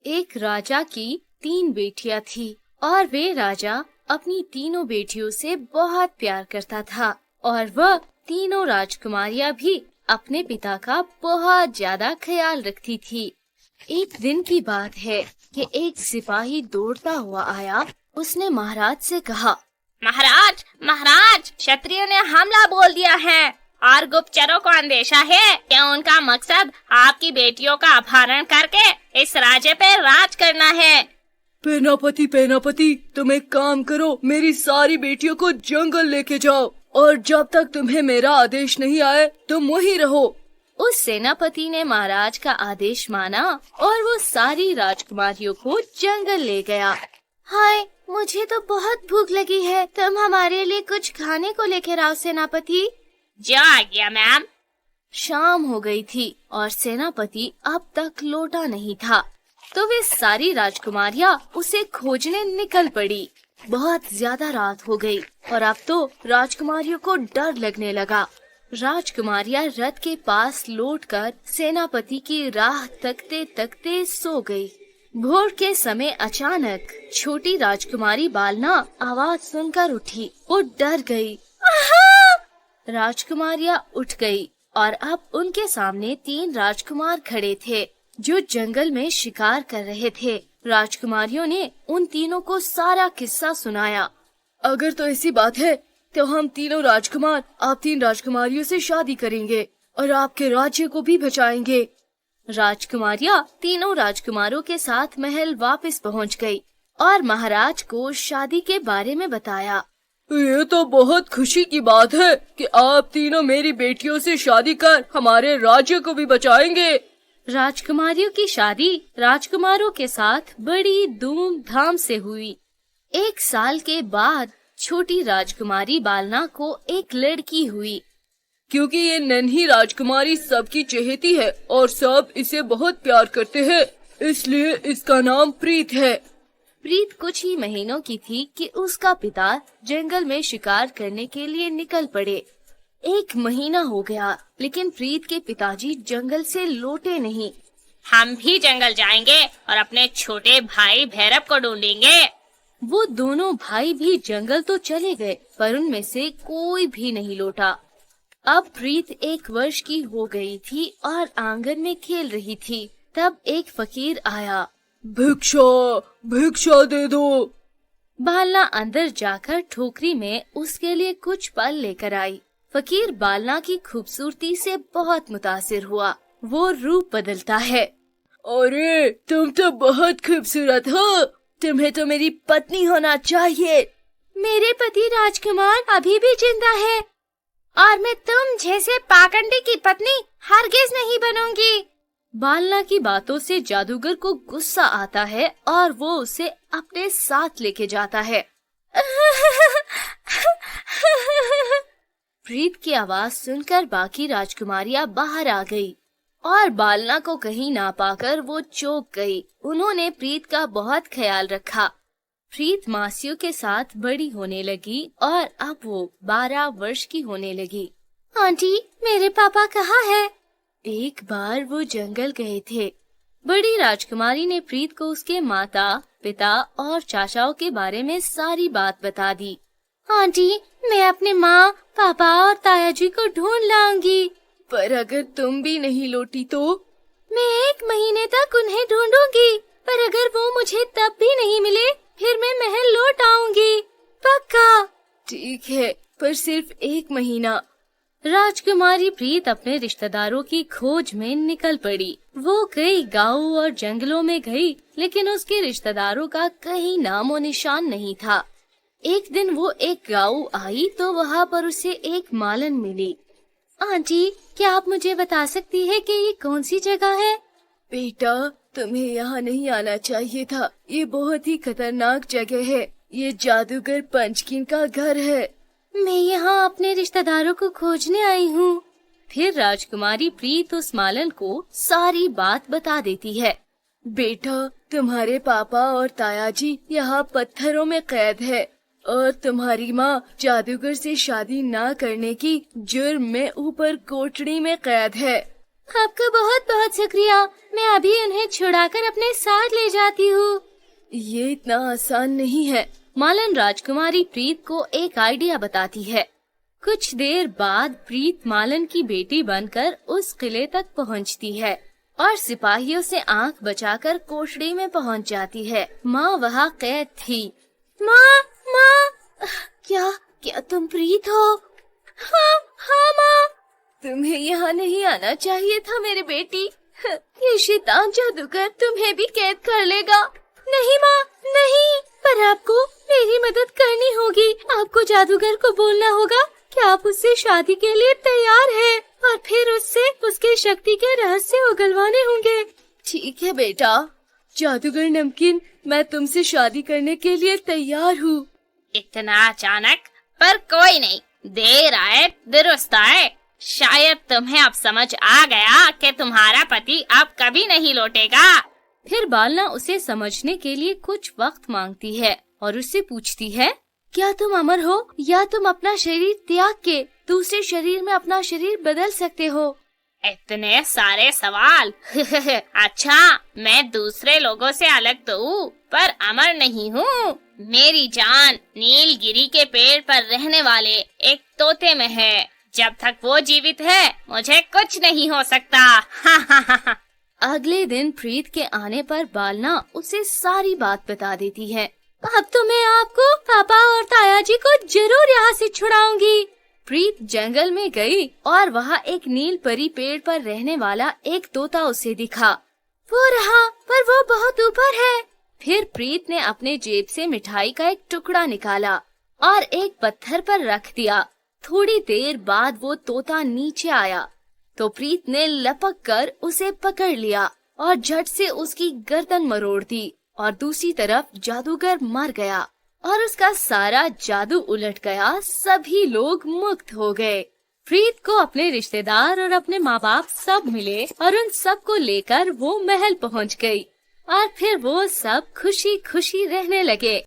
एक राजा की 3 बेटियां थी और वे राजा अपनी तीनों बेटियों से बहुत प्यार करता था और वह तीनों राजकुमारियां भी अपने पिता का बहुत ज्यादा ख्याल रखती थी। एक दिन की बात है कि एक सिपाही दौड़ता हुआ आया। उसने महाराज से कहा, महाराज महाराज, क्षत्रियों ने हमला बोल दिया है और गुप्तचरों को अंदेशा है कि उनका मकसद आपकी बेटियों का अपहरण करके इस राज्य पे राज करना है। पेनापति, तुम एक काम करो, मेरी सारी बेटियों को जंगल लेके जाओ और जब तक तुम्हें मेरा आदेश नहीं आए तुम वहीं रहो। उस सेनापति ने महाराज का आदेश माना और वो सारी राजकुमारियों को जंगल ले गया। हाय, मुझे तो बहुत भूख लगी है, तुम हमारे लिए कुछ खाने को लेकर आओ सेनापति। जो आ गया मैम। शाम हो गई थी और सेनापति अब तक लौटा नहीं था, तो वे सारी राजकुमारियां उसे खोजने निकल पड़ी। बहुत ज्यादा रात हो गई और अब तो राजकुमारियों को डर लगने लगा। राजकुमारियां रथ के पास लौटकर सेनापति की राह तकते तकते सो गई। भोर के समय अचानक छोटी राजकुमारी बालना आवाज सुनकर उठी। वो डर गई। राजकुमारियां उठ गई और अब उनके सामने 3 राजकुमार खड़े थे जो जंगल में शिकार कर रहे थे। राजकुमारियों ने उन तीनों को सारा किस्सा सुनाया। अगर तो ऐसी बात है तो हम तीनों राजकुमार आप 3 राजकुमारियों से शादी करेंगे और आपके राज्य को भी बचाएंगे। राजकुमारियां तीनों राजकुमारों के साथ महल वापस पहुंच गई और महाराज को शादी के बारे में बताया। ये तो बहुत खुशी की बात है कि आप तीनों मेरी बेटियों से शादी कर हमारे राज्य को भी बचाएंगे। राजकुमारियों की शादी राजकुमारों के साथ बड़ी धूमधाम से हुई। 1 साल के बाद छोटी राजकुमारी बालना को एक लड़की हुई। क्योंकि ये नन्ही राजकुमारी सबकी चहेती है और सब इसे बहुत प्यार करते हैं, इसलिए इसका नाम प्रीत है। प्रीत कुछ ही महीनों की थी कि उसका पिता जंगल में शिकार करने के लिए निकल पड़े। 1 महीना हो गया लेकिन प्रीत के पिताजी जंगल से लौटे नहीं। हम भी जंगल जाएंगे और अपने छोटे भाई भैरव को ढूंढेंगे। वो दोनों भाई भी जंगल तो चले गए पर उनमें से कोई भी नहीं लौटा। अब प्रीत 1 वर्ष की हो गई थी और आंगन में खेल रही थी। तब एक फकीर आया। भिक्षा दे दो। बालना अंदर जाकर ठोकरी में उसके लिए कुछ फल लेकर आई। फकीर बालना की खूबसूरती से बहुत मुतासिर हुआ। वो रूप बदलता है। अरे तुम तो बहुत खूबसूरत हो, तुम्हें तो मेरी पत्नी होना चाहिए। मेरे पति राजकुमार अभी भी जिंदा है और मैं तुम जैसे पाखंडी की पत्नी हरगिज नहीं बनूंगी। बालना की बातों से जादूगर को गुस्सा आता है और वो उसे अपने साथ लेके जाता है। प्रीत की आवाज सुनकर बाकी राजकुमारियां बाहर आ गई और बालना को कहीं ना पाकर वो चौंक गई। उन्होंने प्रीत का बहुत ख्याल रखा। प्रीत मासियों के साथ बड़ी होने लगी और अब वो 12 वर्ष की होने लगी। आंटी, मेरे पापा कहाँ है? एक बार वो जंगल गए थे। बड़ी राजकुमारी ने प्रीत को उसके माता, पिता और चाचाओं के बारे में सारी बात बता दी। आंटी, मैं अपने माँ, पापा और ताया जी को ढूंढ लाऊंगी। पर अगर तुम भी नहीं लौटी तो? मैं 1 महीने तक उन्हें ढूंढूंगी, पर अगर वो मुझे तब भी नहीं मिले फिर मैं महल लौट आऊंगी, पक्का। ठीक है, पर सिर्फ 1 महीना। राजकुमारी प्रीत अपने रिश्तेदारों की खोज में निकल पड़ी। वो कई गांवों और जंगलों में गई लेकिन उसके रिश्तेदारों का कहीं नामो निशान नहीं था। एक दिन वो एक गांव आई तो वहाँ पर उसे एक मालन मिली। आंटी, क्या आप मुझे बता सकती है कि ये कौन सी जगह है? बेटा, तुम्हें यहाँ नहीं आना चाहिए था। ये बहुत ही खतरनाक जगह है। ये जादूगर पंचकिन का घर है। मैं यहाँ अपने रिश्तेदारों को खोजने आई हूँ। फिर राजकुमारी प्रीत उस मालन को सारी बात बता देती है। बेटा, तुम्हारे पापा और ताया जी यहाँ पत्थरों में कैद है और तुम्हारी माँ जादूगर से शादी ना करने की जुर्म में ऊपर कोठरी में कैद है। आपका बहुत बहुत शुक्रिया। मैं अभी उन्हें छुड़ाकर अपने साथ ले जाती हूँ। ये इतना आसान नहीं है। मालन राजकुमारी प्रीत को एक आइडिया बताती है। कुछ देर बाद प्रीत मालन की बेटी बनकर उस किले तक पहुंचती है और सिपाहियों से आंख बचाकर कोठड़ी में पहुंच जाती है। माँ वहाँ कैद थी। माँ, माँ, क्या तुम प्रीत हो? हाँ, हाँ माँ। तुम्हें यहाँ नहीं आना चाहिए था मेरी बेटी। ये शैतान जादूगर तुम्हें भी कैद कर लेगा। नहीं माँ, नहीं, पर आपको मेरी मदद करनी होगी। आपको जादूगर को बोलना होगा कि आप उससे शादी के लिए तैयार हैं और फिर उससे उसके शक्ति के रहस्य उगलवाने होंगे। ठीक है बेटा, जादूगर नमकीन, मैं तुमसे शादी करने के लिए तैयार हूँ। इतना अचानक? पर कोई नहीं, देर आए दुरुस्त आए। शायद तुम्हें अब समझ आ गया कि तुम्हारा पति अब कभी नहीं लौटेगा। फिर बालना उसे समझने के लिए कुछ वक्त मांगती है और उससे पूछती है, क्या तुम अमर हो या तुम अपना शरीर त्याग के दूसरे शरीर में अपना शरीर बदल सकते हो? इतने सारे सवाल। अच्छा, मैं दूसरे लोगों से अलग तो हूँ पर अमर नहीं हूँ। मेरी जान नीलगिरी के पेड़ पर रहने वाले एक तोते में है। जब तक वो जीवित है मुझे कुछ नहीं हो सकता। अगले दिन प्रीत के आने पर बालना उसे सारी बात बता देती है। अब तो मैं आपको पापा और ताया जी को जरूर यहाँ से छुड़ाऊंगी। प्रीत जंगल में गई और वहाँ एक नील परी पेड़ पर रहने वाला एक तोता उसे दिखा। वो रहा, पर वो बहुत ऊपर है। फिर प्रीत ने अपने जेब से मिठाई का एक टुकड़ा निकाला और एक पत्थर पर रख दिया। थोड़ी देर बाद वो तोता नीचे आया तो प्रीत ने लपक कर उसे पकड़ लिया और झट से उसकी गर्दन मरोड़ दी और दूसरी तरफ जादूगर मर गया और उसका सारा जादू उलट गया। सभी लोग मुक्त हो गए। प्रीत को अपने रिश्तेदार और अपने माँ बाप सब मिले और उन सब को लेकर वो महल पहुँच गई और फिर वो सब खुशी खुशी रहने लगे।